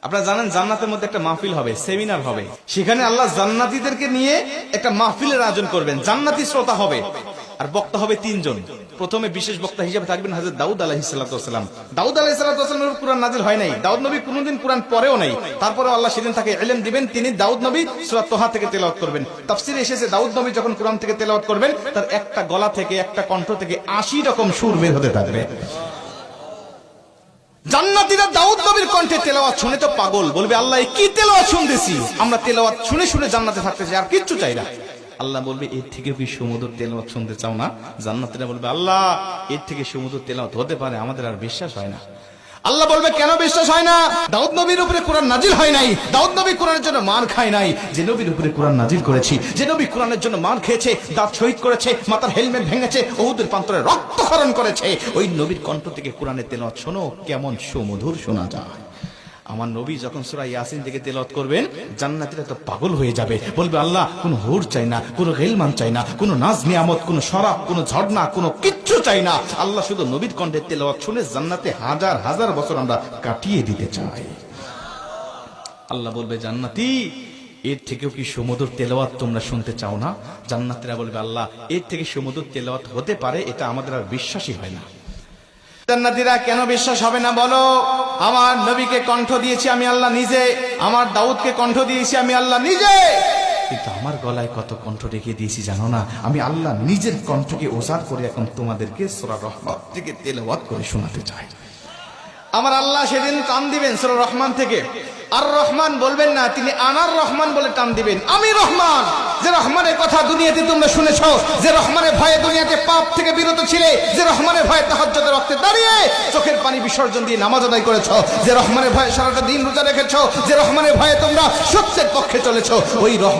আপনারা জানেন জান্নাতের মধ্যে একটা মাহফিল হবে, সেমিনার হবে। সেখানে আল্লাহ জান্নাতীদেরকে নিয়ে একটা মাহফিলের আয়োজন করবেন। জান্নাতি শ্রোতা হবে আর বক্তা হবে তিনজন। প্রথমে বিশেষ বক্তা হিসেবে থাকবেন হযরত দাউদ আলাইহিস সালাম। দাউদ আলাইহিস সালামের কুরআন নাজিল হয় নাই, দাউদ নবী কোনদিন কুরআন পড়েও নাই। তারপরেও আল্লাহ সেদিন তাকে ইলম দিবেন, তিনি দাউদ নবী সূরা তোহা থেকে তেলাওয়াত করবেন। তাফসীরে এসেছে দাউদ নবী যখন কুরআন থেকে তেলাওয়াত করবেন তার একটা গলা থেকে, একটা কণ্ঠ থেকে 80 রকম সুর বের হতে থাকবে। জান্নাতীরা দাউদ নবীর কণ্ঠে তেলাওয়াত শুনে তো পাগল, বলবে আল্লাহ কি তেলাওয়াত শুনতেছি, আমরা তেলাওয়াত শুনে শুনে জান্নাতে থাকতে চাই, আর কিচ্ছু চাই না। আল্লাহ বলবে এর থেকে কি সুমধুর তেলাওয়াত শুনতে চাও না? জান্নাতীরা বলবে আল্লাহ এর থেকে সুমধুর তেলাওয়াত হতে পারে, আমাদের আর বিশ্বাস হয় না। আল্লাহ বলবে কেন বিশ্বাস হয় না? দাউদ নবীর উপরে কোরআন নাজিল হয় নাই, দাউদ নবী কোরআনের জন্য মার খায় নাই। যে নবীর উপরে কোরআন নাজিল করেছি, যে নবী কোরআনের জন্য মার খেয়েছে, দাঁত শহীদ করেছে, মাথার হেলমেট ভেঙেছে, উহুদের প্রান্তরে রক্তক্ষরণ করেছে, ওই নবীর কণ্ঠ থেকে কোরআনের তেলাওয়াত শোনো কেমন সুমধুর শোনা যায়। আমার নবী যখন সূরা ইয়াসিন থেকে তেলাওয়াত করবেন জান্নাতীরা তো পাগল হয়ে যাবে, বলবে আল্লাহ কোনো হুর চাই না, কোনো গিলমান চাই না, কোনো নাজ নিয়ামত, কোনো শরাব, কোনো ঝর্ণা, কোনো কিচ্ছু চাই না। আল্লাহ শুধু নবীর কণ্ঠে তেলাওয়াত শুনে জান্নাতে হাজার হাজার বছর আমরা কাটিয়ে দিতে চাই। আল্লাহ বলবে জান্নাতি এর থেকেও কি সুমধুর তেলাওয়াত তোমরা শুনতে চাও না? জান্নাতীরা বলবে আল্লাহ এর থেকে সুমধুর তেলাওয়াত হতে পারে, এটা আমাদের আর বিশ্বাসই হয় না। জান্নাতীরা কেন বিশ্বাস হবে না বলো? আমার নবীকে কণ্ঠ দিয়েছি আমি আল্লাহ নিজে, আমার দাউদকে কণ্ঠ দিয়েছি আমি আল্লাহ নিজে, কিন্তু আমার গলায় কত কণ্ঠ রেখে দিয়েছি জানো না? আমি আল্লাহ নিজের কণ্ঠকে ওজার করে এখন তোমাদেরকে সূরা রহমান থেকে তেলাওয়াত করে শোনাতে চাই। আমার আল্লাহ সেদিন টান দিবেন সূরা রহমান থেকে, আর রহমান বলবেন না, তিনি আনার রহমান বলে টান দিবেন। আমি রহমান, যে রহমানের কথা দুনিয়াতে তোমরা শুনেছো, যে রহমানের ভয়ে দুনিয়াতে পাপ থেকে বিরত ছিলে, যে রহমানের ভয়ে তাহাজ্জুদের ওয়াক্তে দাঁড়িয়ে চোখের পানি বিসর্জন দিয়ে নামাজ আদায় করেছো, যে রহমানের ভয়ে সারাটা দিন রোজা রেখেছো, যে রহমানের ভয়ে তোমরা সত্যের পক্ষে চলেছো, ওই রহমান